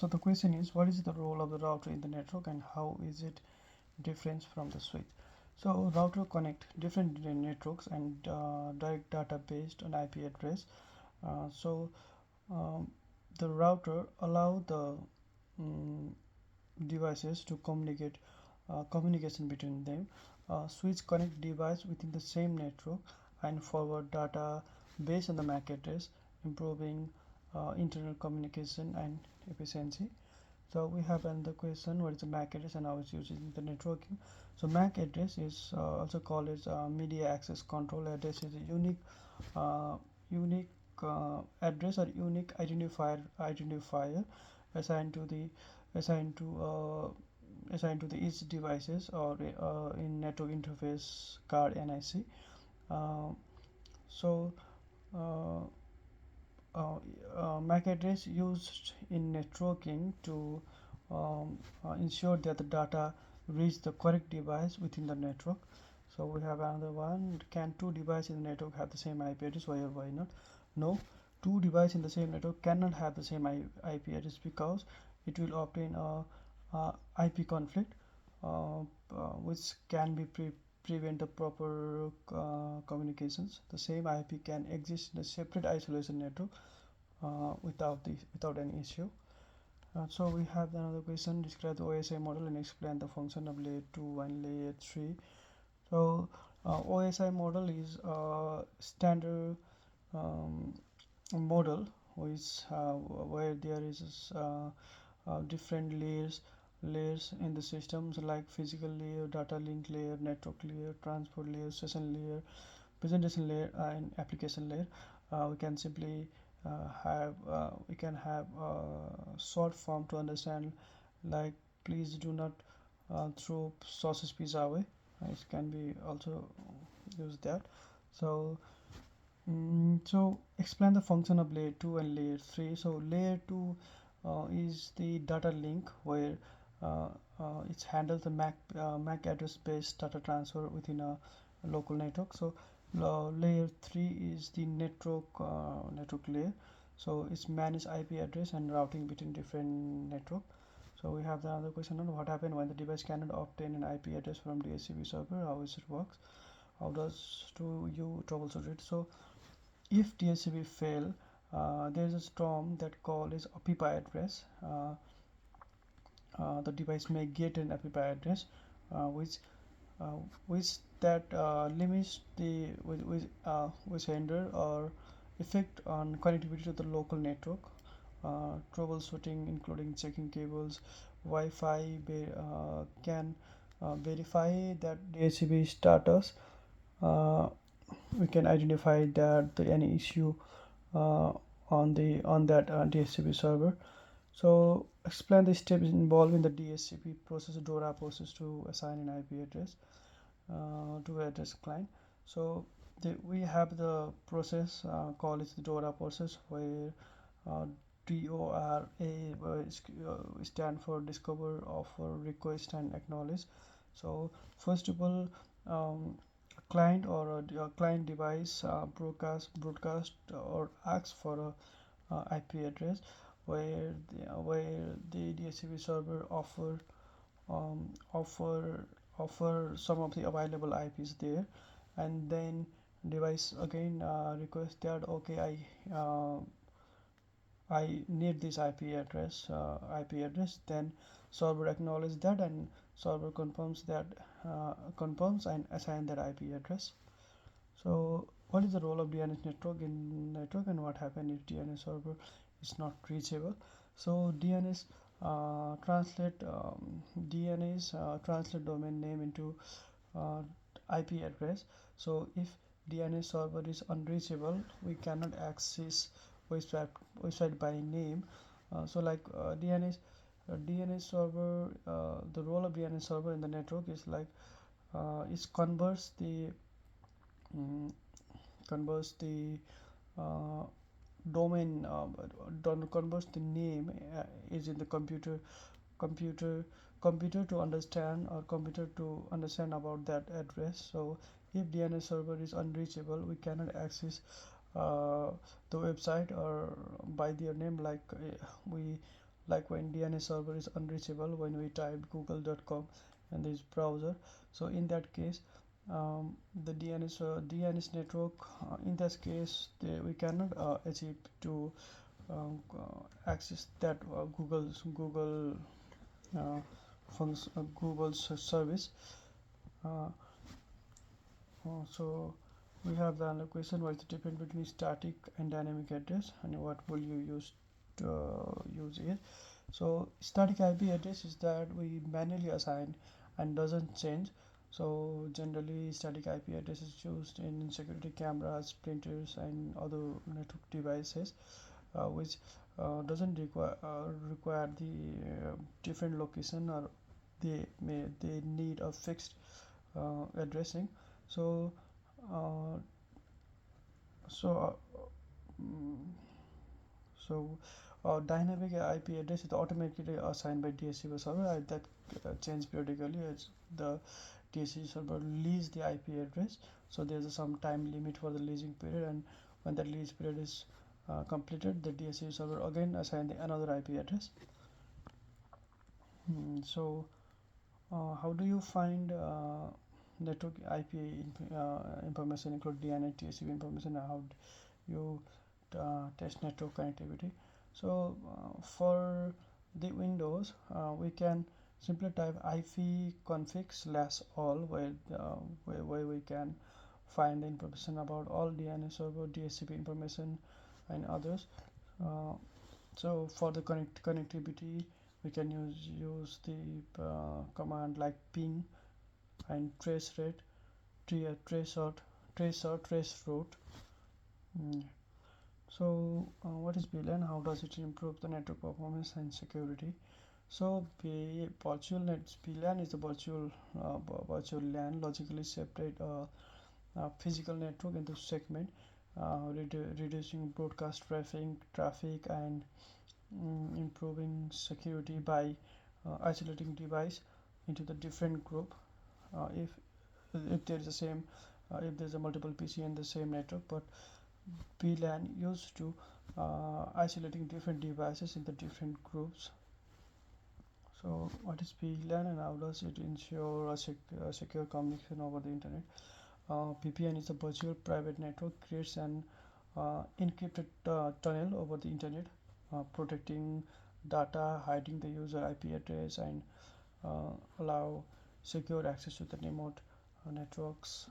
So the question is, what is the role of the router in the network and how is it different from the switch? So router connect different networks and direct data based on IP address. So um, the router allow the um, devices to communicate communication between them. Switch connect device within the same network and forward data based on the MAC address, improving internal communication and efficiency. So we have another question: what is the MAC address and how it's used in the networking? So MAC address is also called as media access control address. Is a uh, unique address or unique identifier assigned to the assigned to assigned to the each devices or in network interface card NIC. Uh, so uh, MAC address used in networking to ensure that the data reach the correct device within the network. So we have another one: can two devices in the network have the same IP address? Why or why not? No, two devices in the same network cannot have the same IP address because it will obtain a IP conflict, which can be prevent the proper communications. The same IP can exist in a separate isolation network without any issue. So we have another question: describe the OSI model and explain the function of layer 2 and layer 3. So OSI model is a standard um, model which where there is different layers in the systems like physical layer, data link layer, network layer, transport layer, session layer, presentation layer, and application layer. We can simply we can have a short form to understand, like please do not throw sausage pizza away. It can be also use that. So so explain the function of layer 2 and layer 3. So layer 2 is the data link where uh, it handles the MAC address based data transfer within a local network. So layer 3 is the network layer. So it's manage IP address and routing between different network. So we have the other question on what happens when the device cannot obtain an IP address from DHCP server. How is it works? How does do you troubleshoot it? So if DHCP fail, there is a storm that call is API address. The device may get an API address, uh, which uh, which that limits the which hinder or effect on connectivity to the local network. Troubleshooting including checking cables, Wi-Fi can verify that DHCP status. Uh, we can identify that any issue uh, on that DHCP server. So explain the steps involved in the DHCP process, DORA process to assign an IP address to address client. So we have the process called is the DORA process where uh, DORA stand for discover, offer, request, and acknowledge. So first of all, um, client or a client device broadcast or asks for a IP address where the DHCP server um, offer offer some of the available IPs there, and then device again request that okay I need this IP address. Then server acknowledge that and server confirms and assign that IP address. So what is the role of DNS network in network and what happens if DNS server is not reachable? So DNS translate domain name into uh, IP address. So if DNS server is unreachable, we cannot access website website by name. So like DNS server, the role of DNS server in the network is like it mm, converts the uh, domain converts the name is in the computer computer to understand or computer to understand about that address. So if DNS server is unreachable, we cannot access uh, the website or by their name, like we like when DNS server is unreachable when we type google.com in this browser. So in that case, the DNS network, in that case we cannot achieve to access that uh, Google's service. uh, so we have the another question: what is the difference between static and dynamic address, and what will you use to use it? So static IP address is that we manually assign and doesn't change. So generally static IP address is used in security cameras, printers, and other network devices, which doesn't require the different location, or they need a fixed addressing. So uh, so mm, so dynamic IP address is automatically assigned by DHCP server, that change periodically as the DHCP server lease the IP address. So there's some time limit for the leasing period, and when the lease period is completed, the DHCP server again assign another IP address. So how do you find network IP information, include DNS, DHCP information? How you test network connectivity? So for the Windows, we can simply type ipconfig/all, where we can find the information about all DNS server, DHCP information, and others. Uh, so for the connectivity, we can use the command like ping and trace rate, trace route. Mm. So what is VLAN? How does it improve the network performance and security? So VLAN is a virtual LAN, logically separate physical network into segment, reducing broadcast traffic, and improving security by isolating device into the different group. If there is the same if there's a multiple PC in the same network, but VLAN used to isolating different devices in the different groups. So what is VLAN and how does it ensure a secure communication over the internet? VPN is a virtual private network, creates an encrypted tunnel over the internet, protecting data, hiding the user IP address, and allow secure access to the remote networks.